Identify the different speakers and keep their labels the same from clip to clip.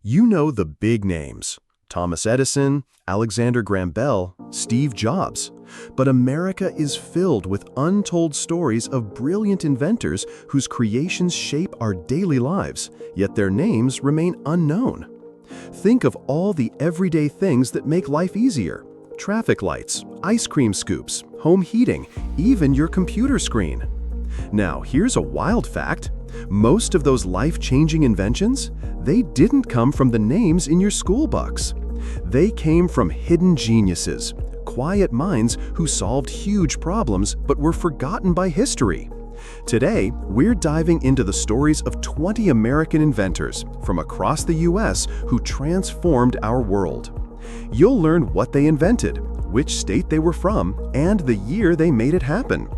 Speaker 1: You know the big names: Thomas Edison, Alexander Graham Bell, Steve Jobs. But America is filled with untold stories of brilliant inventors whose creations shape our daily lives, yet their names remain unknown. Think of all the everyday things that make life easier: traffic lights, ice cream scoops, home heating, even your computer screen. Now, here's a wild fact. Most of those life-changing inventions, they didn't come from the names in your school books. They came from hidden geniuses, quiet minds who solved huge problems but were forgotten by history. Today, we're diving into the stories of 20 American inventors from across the US who transformed our world. You'll learn what they invented, which state they were from, and the year they made it happen.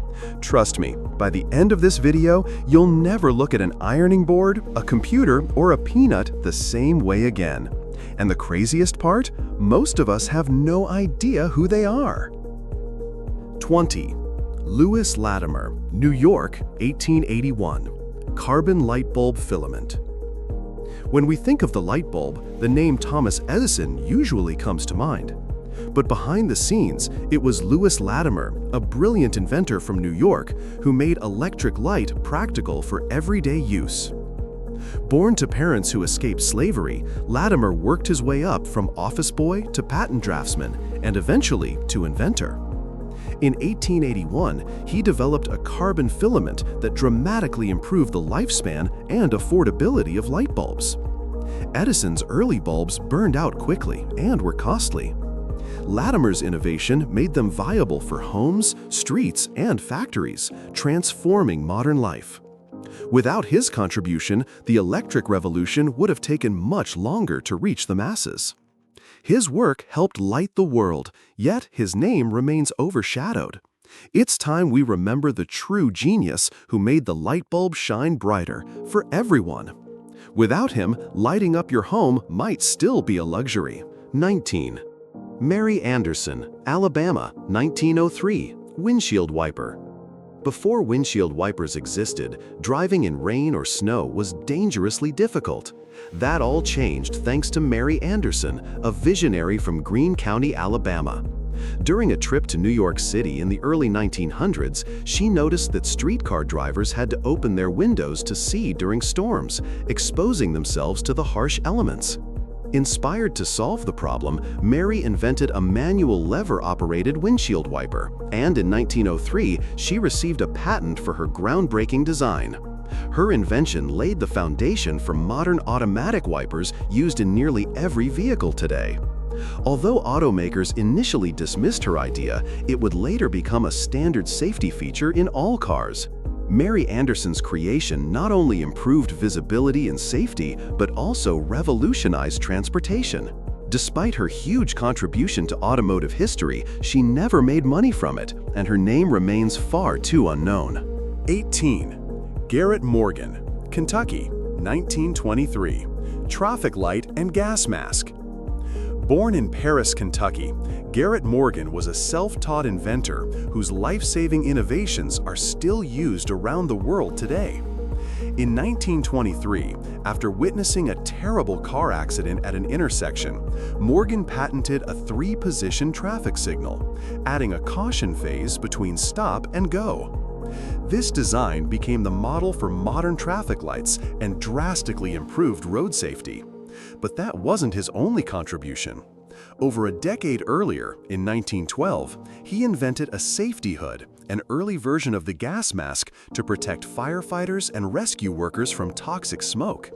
Speaker 1: Trust me, by the end of this video, you'll never look at an ironing board, a computer, or a peanut the same way again. And the craziest part? Most of us have no idea who they are. 20. Lewis Latimer, New York, 1881. Carbon light bulb filament. When we think of the light bulb, the name Thomas Edison usually comes to mind. But behind the scenes, it was Lewis Latimer, a brilliant inventor from New York, who made electric light practical for everyday use. Born to parents who escaped slavery, Latimer worked his way up from office boy to patent draftsman and eventually to inventor. In 1881, he developed a carbon filament that dramatically improved the lifespan and affordability of light bulbs. Edison's early bulbs burned out quickly and were costly. Latimer's innovation made them viable for homes, streets, and factories, transforming modern life. Without his contribution, the electric revolution would have taken much longer to reach the masses. His work helped light the world, yet his name remains overshadowed. It's time we remember the true genius who made the light bulb shine brighter for everyone. Without him, lighting up your home might still be a luxury. 19. Mary Anderson, Alabama, 1903, windshield wiper. Before windshield wipers existed, driving in rain or snow was dangerously difficult. That all changed thanks to Mary Anderson, a visionary from Greene County, Alabama. During a trip to New York City in the early 1900s, she noticed that streetcar drivers had to open their windows to see during storms, exposing themselves to the harsh elements. Inspired to solve the problem, Mary invented a manual lever-operated windshield wiper, and in 1903, she received a patent for her groundbreaking design. Her invention laid the foundation for modern automatic wipers used in nearly every vehicle today. Although automakers initially dismissed her idea, it would later become a standard safety feature in all cars. Mary Anderson's creation not only improved visibility and safety, but also revolutionized transportation. Despite her huge contribution to automotive history, she never made money from it, and her name remains far too unknown. 18. Garrett Morgan, Kentucky, 1923. Traffic light and gas mask. Born in Paris, Kentucky, Garrett Morgan was a self-taught inventor whose life-saving innovations are still used around the world today. In 1923, after witnessing a terrible car accident at an intersection, Morgan patented a 3-position traffic signal, adding a caution phase between stop and go. This design became the model for modern traffic lights and drastically improved road safety. But that wasn't his only contribution. Over a decade earlier, in 1912, he invented a safety hood, an early version of the gas mask to protect firefighters and rescue workers from toxic smoke.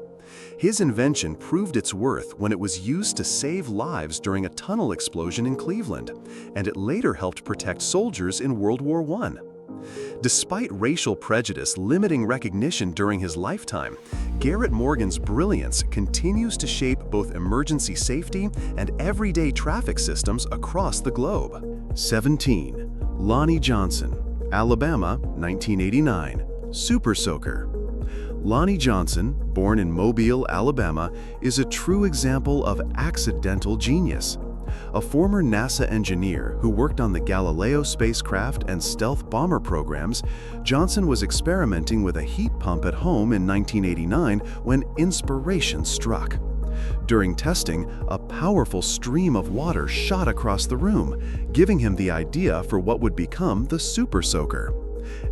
Speaker 1: His invention proved its worth when it was used to save lives during a tunnel explosion in Cleveland, and it later helped protect soldiers in World War I. Despite racial prejudice limiting recognition during his lifetime, Garrett Morgan's brilliance continues to shape both emergency safety and everyday traffic systems across the globe. 17. Lonnie Johnson, Alabama, 1989. Super Soaker. Lonnie Johnson, born in Mobile, Alabama, is a true example of accidental genius. A former NASA engineer who worked on the Galileo spacecraft and stealth bomber programs, Johnson was experimenting with a heat pump at home in 1989 when inspiration struck. During testing, a powerful stream of water shot across the room, giving him the idea for what would become the Super Soaker.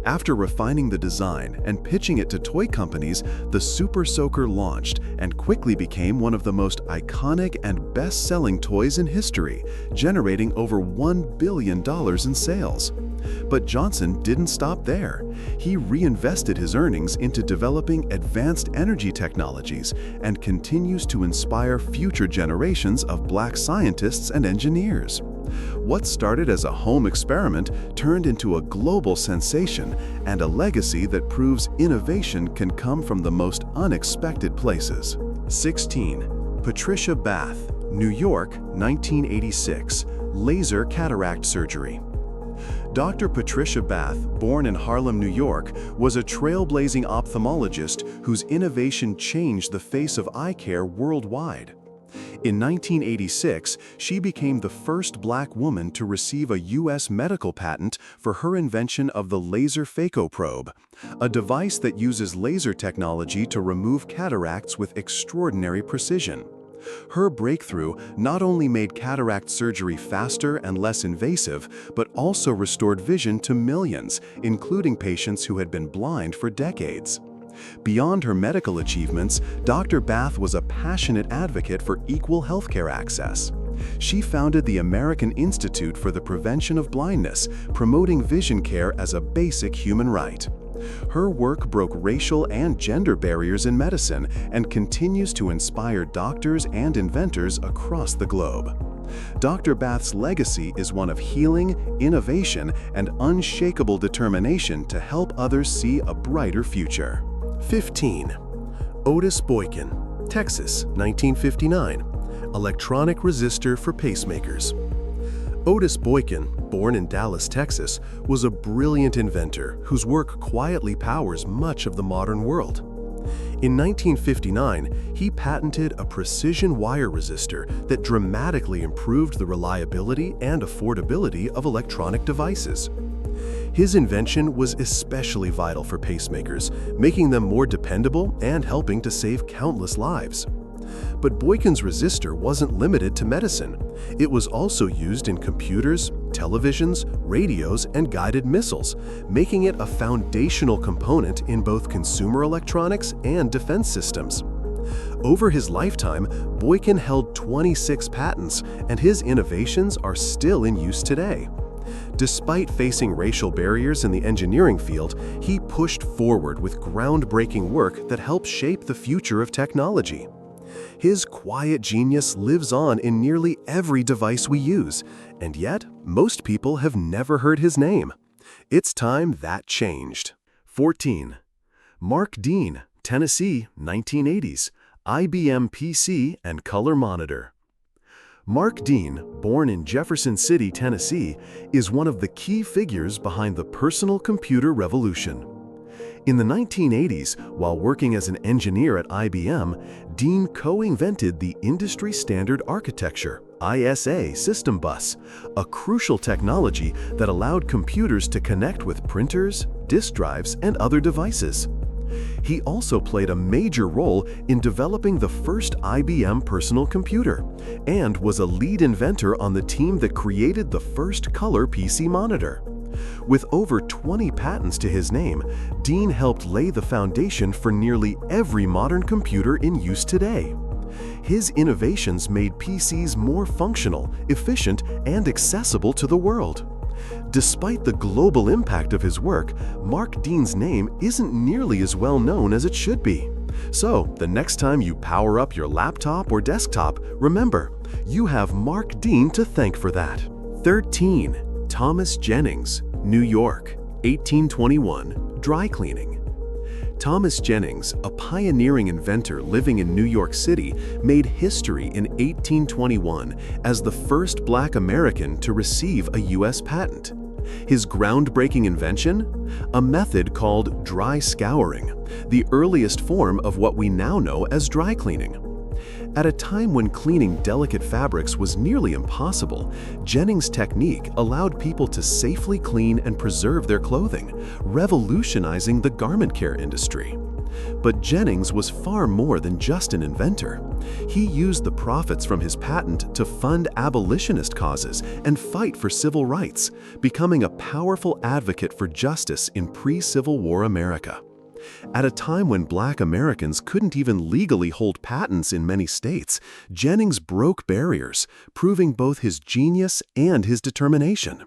Speaker 1: After refining the design and pitching it to toy companies, the Super Soaker launched and quickly became one of the most iconic and best-selling toys in history, generating over $1 billion in sales. But Johnson didn't stop there. He reinvested his earnings into developing advanced energy technologies and continues to inspire future generations of Black scientists and engineers. What started as a home experiment turned into a global sensation and a legacy that proves innovation can come from the most unexpected places. 16. Patricia Bath, New York, 1986. Laser cataract surgery. Dr. Patricia Bath, born in Harlem, New York, was a trailblazing ophthalmologist whose innovation changed the face of eye care worldwide. In 1986, she became the first Black woman to receive a U.S. medical patent for her invention of the laser phacoprobe, a device that uses laser technology to remove cataracts with extraordinary precision. Her breakthrough not only made cataract surgery faster and less invasive, but also restored vision to millions, including patients who had been blind for decades. Beyond her medical achievements, Dr. Bath was a passionate advocate for equal healthcare access. She founded the American Institute for the Prevention of Blindness, promoting vision care as a basic human right. Her work broke racial and gender barriers in medicine and continues to inspire doctors and inventors across the globe. Dr. Bath's legacy is one of healing, innovation, and unshakable determination to help others see a brighter future. 15. Otis Boykin, Texas, 1959. Electronic resistor for pacemakers. Otis Boykin, born in Dallas, Texas, was a brilliant inventor whose work quietly powers much of the modern world. In 1959, he patented a precision wire resistor that dramatically improved the reliability and affordability of electronic devices. His invention was especially vital for pacemakers, making them more dependable and helping to save countless lives. But Boykin's resistor wasn't limited to medicine. It was also used in computers, televisions, radios, and guided missiles, making it a foundational component in both consumer electronics and defense systems. Over his lifetime, Boykin held 26 patents, and his innovations are still in use today. Despite facing racial barriers in the engineering field, he pushed forward with groundbreaking work that helped shape the future of technology. His quiet genius lives on in nearly every device we use, and yet most people have never heard his name. It's time that changed. 14. Mark Dean, Tennessee, 1980s. IBM PC and color monitor. Mark Dean, born in Jefferson City, Tennessee, is one of the key figures behind the personal computer revolution. In the 1980s, while working as an engineer at IBM, Dean co-invented the industry standard architecture, ISA system bus, a crucial technology that allowed computers to connect with printers, disk drives, and other devices. He also played a major role in developing the first IBM personal computer and was a lead inventor on the team that created the first color PC monitor. With over 20 patents to his name, Dean helped lay the foundation for nearly every modern computer in use today. His innovations made PCs more functional, efficient, and accessible to the world. Despite the global impact of his work, Mark Dean's name isn't nearly as well known as it should be. So, the next time you power up your laptop or desktop, remember, you have Mark Dean to thank for that. 13. Thomas Jennings, New York, 1821, dry cleaning. Thomas Jennings, a pioneering inventor living in New York City, made history in 1821 as the first Black American to receive a U.S. patent. His groundbreaking invention? A method called dry scouring, the earliest form of what we now know as dry cleaning. At a time when cleaning delicate fabrics was nearly impossible, Jennings' technique allowed people to safely clean and preserve their clothing, revolutionizing the garment care industry. But Jennings was far more than just an inventor. He used the profits from his patent to fund abolitionist causes and fight for civil rights, becoming a powerful advocate for justice in pre-Civil War America. At a time when Black Americans couldn't even legally hold patents in many states, Jennings broke barriers, proving both his genius and his determination.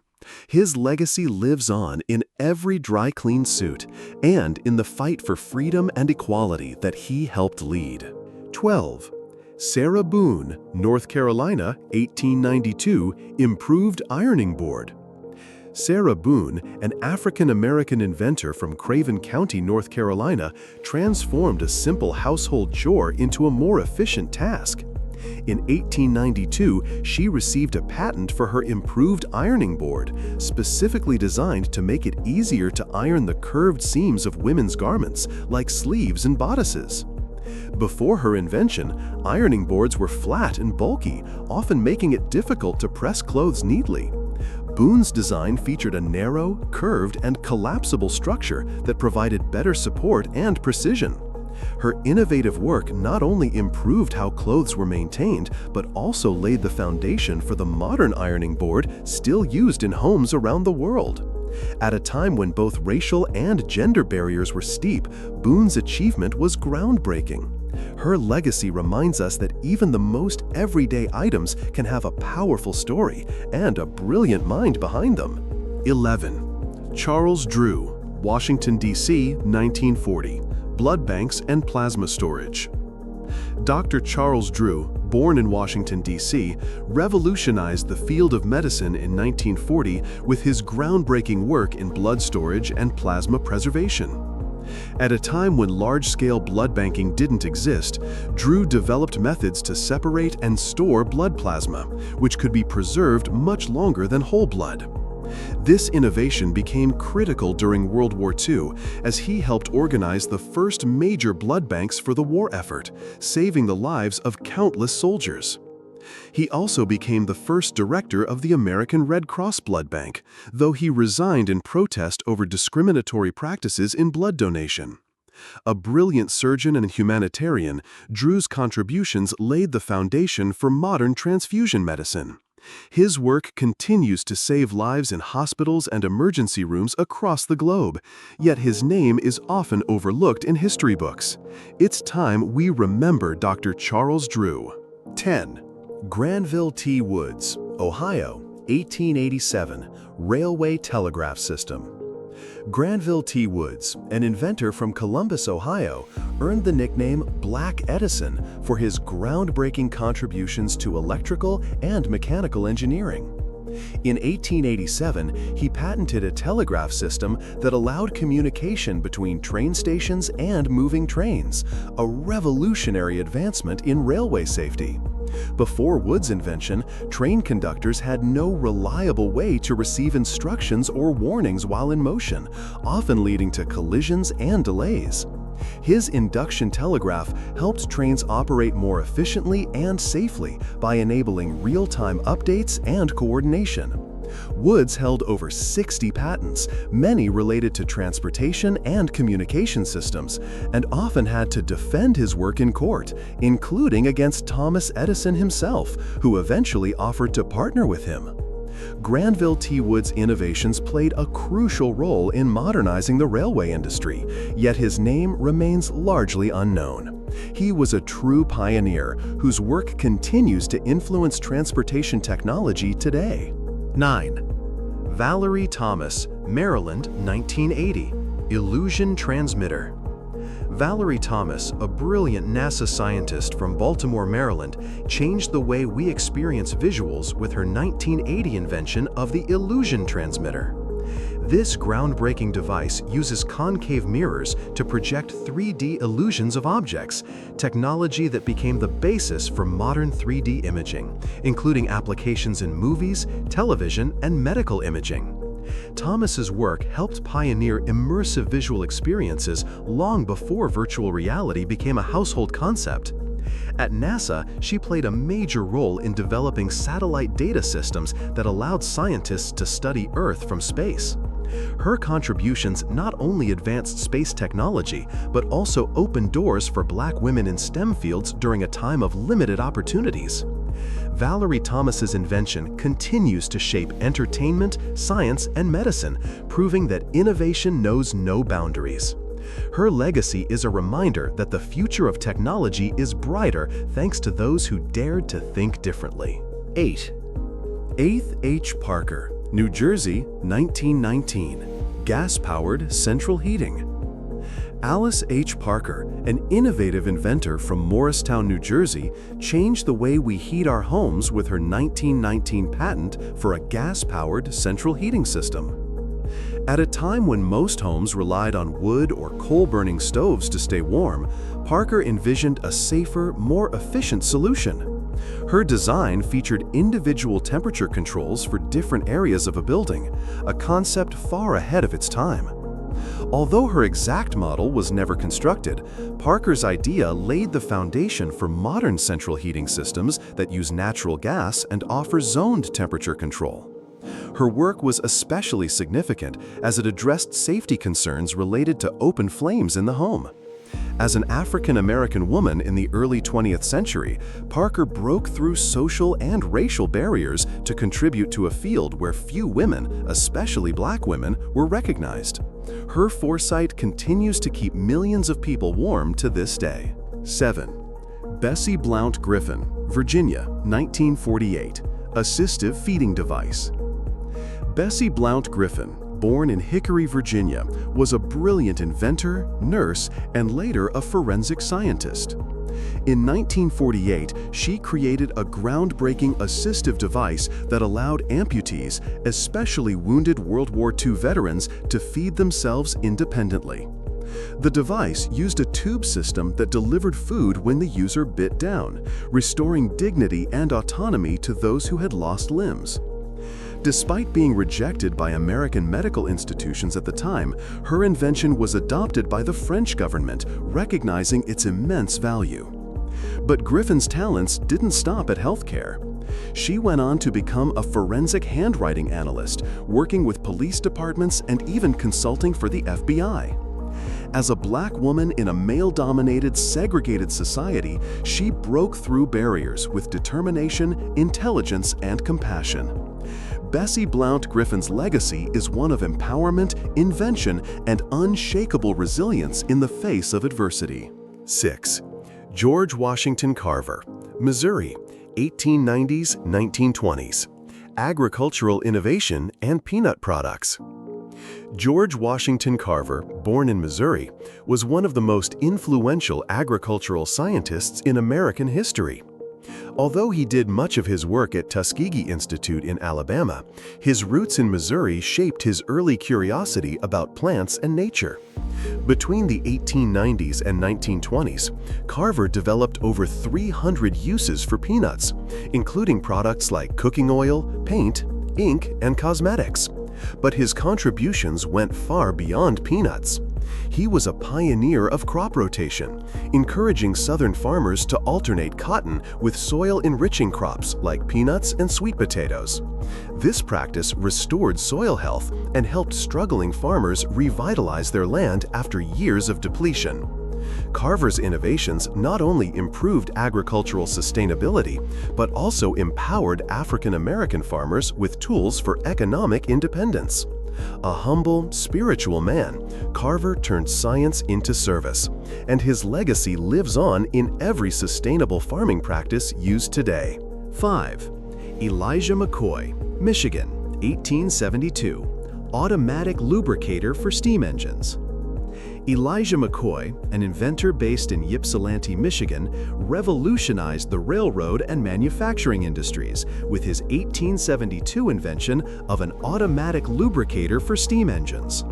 Speaker 1: His legacy lives on in every dry-clean suit and in the fight for freedom and equality that he helped lead. 12. Sarah Boone, North Carolina, 1892, improved ironing board. Sarah Boone, an African-American inventor from Craven County, North Carolina, transformed a simple household chore into a more efficient task. In 1892, she received a patent for her improved ironing board, specifically designed to make it easier to iron the curved seams of women's garments, like sleeves and bodices. Before her invention, ironing boards were flat and bulky, often making it difficult to press clothes neatly. Boone's design featured a narrow, curved, and collapsible structure that provided better support and precision. Her innovative work not only improved how clothes were maintained, but also laid the foundation for the modern ironing board still used in homes around the world. At a time when both racial and gender barriers were steep, Boone's achievement was groundbreaking. Her legacy reminds us that even the most everyday items can have a powerful story and a brilliant mind behind them. 11. Charles Drew, Washington, D.C., 1940. Blood banks and plasma storage. Dr. Charles Drew, born in Washington, D.C., revolutionized the field of medicine in 1940 with his groundbreaking work in blood storage and plasma preservation. At a time when large-scale blood banking didn't exist, Drew developed methods to separate and store blood plasma, which could be preserved much longer than whole blood. This innovation became critical during World War II, as he helped organize the first major blood banks for the war effort, saving the lives of countless soldiers. He also became the first director of the American Red Cross Blood Bank, though he resigned in protest over discriminatory practices in blood donation. A brilliant surgeon and humanitarian, Drew's contributions laid the foundation for modern transfusion medicine. His work continues to save lives in hospitals and emergency rooms across the globe, yet his name is often overlooked in history books. It's time we remember Dr. Charles Drew. 10. Granville T. Woods, Ohio, 1887, railway telegraph system. Granville T. Woods, an inventor from Columbus, Ohio, earned the nickname Black Edison for his groundbreaking contributions to electrical and mechanical engineering. In 1887, he patented a telegraph system that allowed communication between train stations and moving trains, a revolutionary advancement in railway safety. Before Wood's invention, train conductors had no reliable way to receive instructions or warnings while in motion, often leading to collisions and delays. His induction telegraph helped trains operate more efficiently and safely by enabling real-time updates and coordination. Woods held over 60 patents, many related to transportation and communication systems, and often had to defend his work in court, including against Thomas Edison himself, who eventually offered to partner with him. Granville T. Woods' innovations played a crucial role in modernizing the railway industry, yet his name remains largely unknown. He was a true pioneer whose work continues to influence transportation technology today. 9. Valerie Thomas, Maryland, 1980. Illusion transmitter. Valerie Thomas, a brilliant NASA scientist from Baltimore, Maryland, changed the way we experience visuals with her 1980 invention of the illusion transmitter. This groundbreaking device uses concave mirrors to project 3D illusions of objects, technology that became the basis for modern 3D imaging, including applications in movies, television, and medical imaging. Thomas's work helped pioneer immersive visual experiences long before virtual reality became a household concept. At NASA, she played a major role in developing satellite data systems that allowed scientists to study Earth from space. Her contributions not only advanced space technology, but also opened doors for Black women in STEM fields during a time of limited opportunities. Valerie Thomas's invention continues to shape entertainment, science, and medicine, proving that innovation knows no boundaries. Her legacy is a reminder that the future of technology is brighter thanks to those who dared to think differently. 8. Eighth H. Parker, New Jersey, 1919. Gas-powered central heating. Alice H. Parker, an innovative inventor from Morristown, New Jersey, changed the way we heat our homes with her 1919 patent for a gas-powered central heating system. At a time when most homes relied on wood or coal-burning stoves to stay warm, Parker envisioned a safer, more efficient solution. Her design featured individual temperature controls for different areas of a building, a concept far ahead of its time. Although her exact model was never constructed, Parker's idea laid the foundation for modern central heating systems that use natural gas and offer zoned temperature control. Her work was especially significant as it addressed safety concerns related to open flames in the home. As an African-American woman in the early 20th century, Parker broke through social and racial barriers to contribute to a field where few women, especially Black women, were recognized. Her foresight continues to keep millions of people warm to this day. 7. Bessie Blount Griffin, Virginia, 1948. Assistive feeding device. Bessie Blount Griffin, born in Hickory, Virginia, was a brilliant inventor, nurse, and later a forensic scientist. In 1948, she created a groundbreaking assistive device that allowed amputees, especially wounded World War II veterans, to feed themselves independently. The device used a tube system that delivered food when the user bit down, restoring dignity and autonomy to those who had lost limbs. Despite being rejected by American medical institutions at the time, her invention was adopted by the French government, recognizing its immense value. But Griffin's talents didn't stop at healthcare. She went on to become a forensic handwriting analyst, working with police departments and even consulting for the FBI. As a Black woman in a male-dominated, segregated society, she broke through barriers with determination, intelligence, and compassion. Bessie Blount Griffin's legacy is one of empowerment, invention, and unshakable resilience in the face of adversity. 6. George Washington Carver, Missouri, 1890s–1920s. Agricultural innovation and peanut products. George Washington Carver, born in Missouri, was one of the most influential agricultural scientists in American history. Although he did much of his work at Tuskegee Institute in Alabama, his roots in Missouri shaped his early curiosity about plants and nature. Between the 1890s and 1920s, Carver developed over 300 uses for peanuts, including products like cooking oil, paint, ink, and cosmetics. But his contributions went far beyond peanuts. He was a pioneer of crop rotation, encouraging Southern farmers to alternate cotton with soil-enriching crops like peanuts and sweet potatoes. This practice restored soil health and helped struggling farmers revitalize their land after years of depletion. Carver's innovations not only improved agricultural sustainability, but also empowered African American farmers with tools for economic independence. A humble, spiritual man, Carver turned science into service, and his legacy lives on in every sustainable farming practice used today. 5. Elijah McCoy, Michigan, 1872. Automatic lubricator for steam engines. Elijah McCoy, an inventor based in Ypsilanti, Michigan, revolutionized the railroad and manufacturing industries with his 1872 invention of an automatic lubricator for steam engines.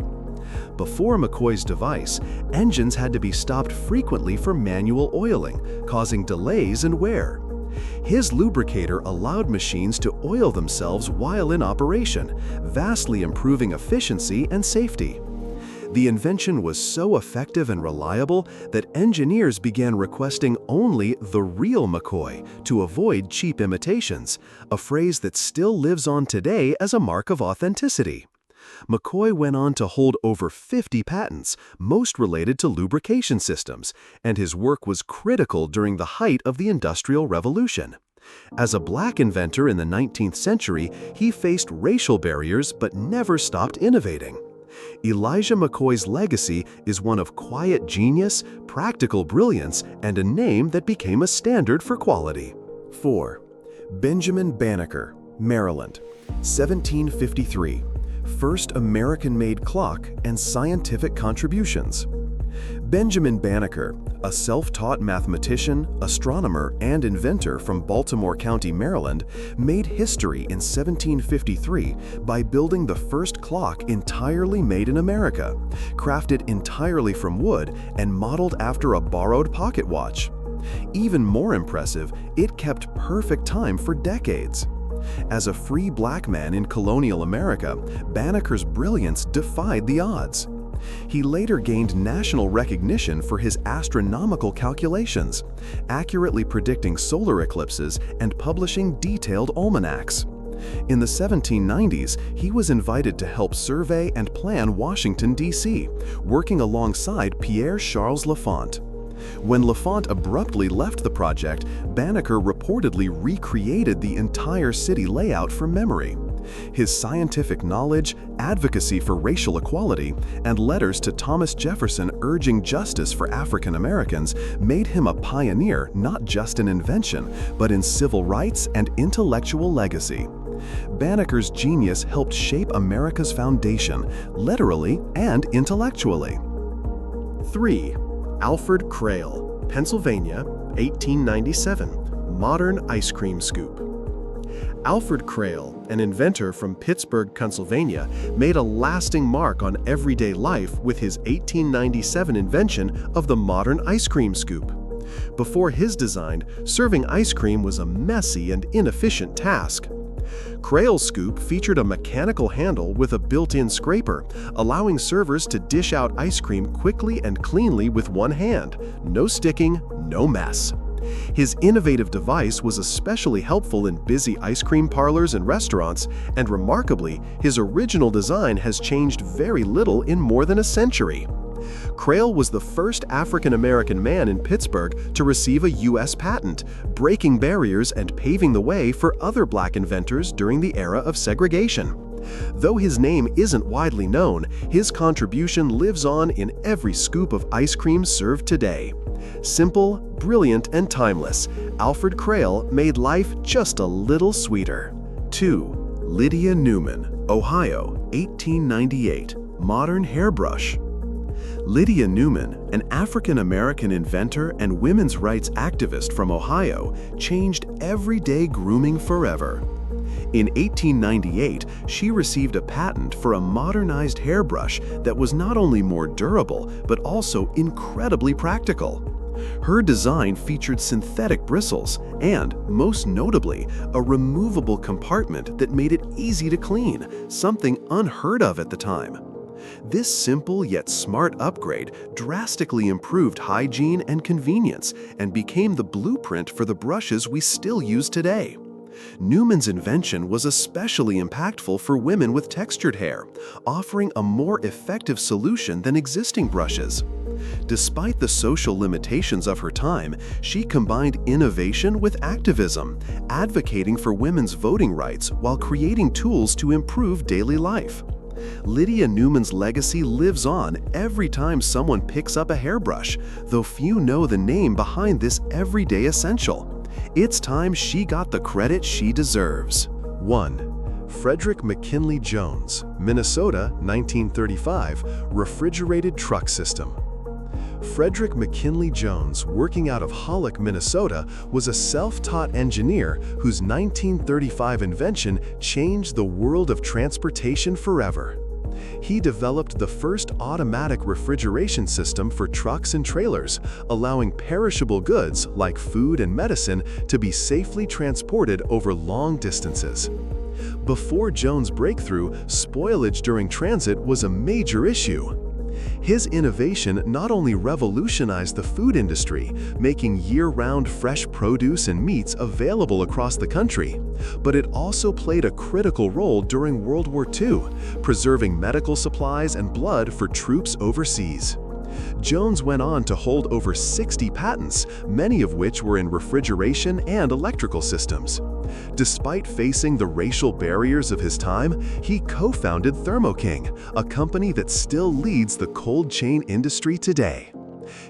Speaker 1: Before McCoy's device, engines had to be stopped frequently for manual oiling, causing delays and wear. His lubricator allowed machines to oil themselves while in operation, vastly improving efficiency and safety. The invention was so effective and reliable that engineers began requesting only the real McCoy to avoid cheap imitations, a phrase that still lives on today as a mark of authenticity. McCoy went on to hold over 50 patents, most related to lubrication systems, and his work was critical during the height of the Industrial Revolution. As a black inventor in the 19th century, he faced racial barriers but never stopped innovating. Elijah McCoy's legacy is one of quiet genius, practical brilliance, and a name that became a standard for quality. 4. Benjamin Banneker, Maryland, 1753. First American-made clock and scientific contributions. Benjamin Banneker, a self-taught mathematician, astronomer, and inventor from Baltimore County, Maryland, made history in 1753 by building the first clock entirely made in America, crafted entirely from wood and modeled after a borrowed pocket watch. Even more impressive, it kept perfect time for decades. As a free black man in colonial America, Banneker's brilliance defied the odds. He later gained national recognition for his astronomical calculations, accurately predicting solar eclipses and publishing detailed almanacs. In the 1790s, he was invited to help survey and plan Washington, D.C., working alongside Pierre-Charles L'Enfant. When L'Enfant abruptly left the project, Banneker reportedly recreated the entire city layout from memory. His scientific knowledge, advocacy for racial equality, and letters to Thomas Jefferson urging justice for African Americans made him a pioneer not just in invention, but in civil rights and intellectual legacy. Banneker's genius helped shape America's foundation, literally and intellectually. 3. Alfred Crail, Pennsylvania, 1897. Modern ice cream scoop. Alfred Crail, an inventor from Pittsburgh, Pennsylvania, made a lasting mark on everyday life with his 1897 invention of the modern ice cream scoop. Before his design, serving ice cream was a messy and inefficient task. Crail's scoop featured a mechanical handle with a built-in scraper, allowing servers to dish out ice cream quickly and cleanly with one hand. No sticking, no mess. His innovative device was especially helpful in busy ice cream parlors and restaurants, and remarkably, his original design has changed very little in more than a century. Crail was the first African-American man in Pittsburgh to receive a U.S. patent, breaking barriers and paving the way for other black inventors during the era of segregation. Though his name isn't widely known, his contribution lives on in every scoop of ice cream served today. Simple, brilliant, and timeless, Alfred Crail made life just a little sweeter. 2. Lydia Newman, Ohio, 1898. Modern hairbrush. Lydia Newman, an African-American inventor and women's rights activist from Ohio, changed everyday grooming forever. In 1898, she received a patent for a modernized hairbrush that was not only more durable, but also incredibly practical. Her design featured synthetic bristles and, most notably, a removable compartment that made it easy to clean, something unheard of at the time. This simple yet smart upgrade drastically improved hygiene and convenience and became the blueprint for the brushes we still use today. Newman's invention was especially impactful for women with textured hair, offering a more effective solution than existing brushes. Despite the social limitations of her time, she combined innovation with activism, advocating for women's voting rights while creating tools to improve daily life. Lydia Newman's legacy lives on every time someone picks up a hairbrush, though few know the name behind this everyday essential. It's time she got the credit she deserves. 1. Frederick McKinley Jones, Minnesota, 1935, refrigerated truck system. Frederick McKinley Jones, working out of Hollick, Minnesota, was a self-taught engineer whose 1935 invention changed the world of transportation forever. He developed the first automatic refrigeration system for trucks and trailers, allowing perishable goods like food and medicine to be safely transported over long distances. Before Jones' breakthrough, spoilage during transit was a major issue. His innovation not only revolutionized the food industry, making year-round fresh produce and meats available across the country, but it also played a critical role during World War II, preserving medical supplies and blood for troops overseas. Jones went on to hold over 60 patents, many of which were in refrigeration and electrical systems. Despite facing the racial barriers of his time, he co-founded Thermo King, a company that still leads the cold chain industry today.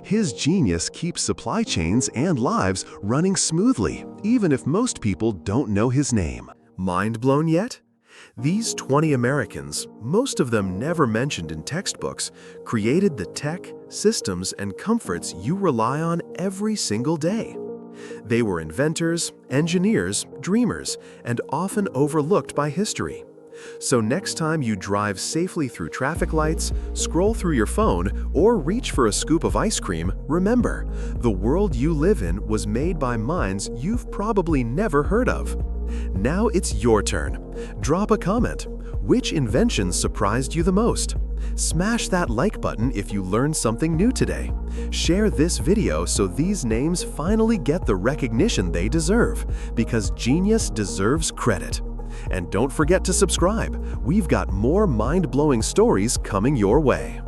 Speaker 1: His genius keeps supply chains and lives running smoothly, even if most people don't know his name. Mind blown yet? These 20 Americans, most of them never mentioned in textbooks, created the tech, systems, and comforts you rely on every single day. They were inventors, engineers, dreamers, and often overlooked by history. So next time you drive safely through traffic lights, scroll through your phone, or reach for a scoop of ice cream, remember, the world you live in was made by minds you've probably never heard of. Now it's your turn. Drop a comment. Which inventions surprised you the most? Smash that like button if you learned something new today. Share this video so these names finally get the recognition they deserve, because genius deserves credit. And don't forget to subscribe. We've got more mind-blowing stories coming your way.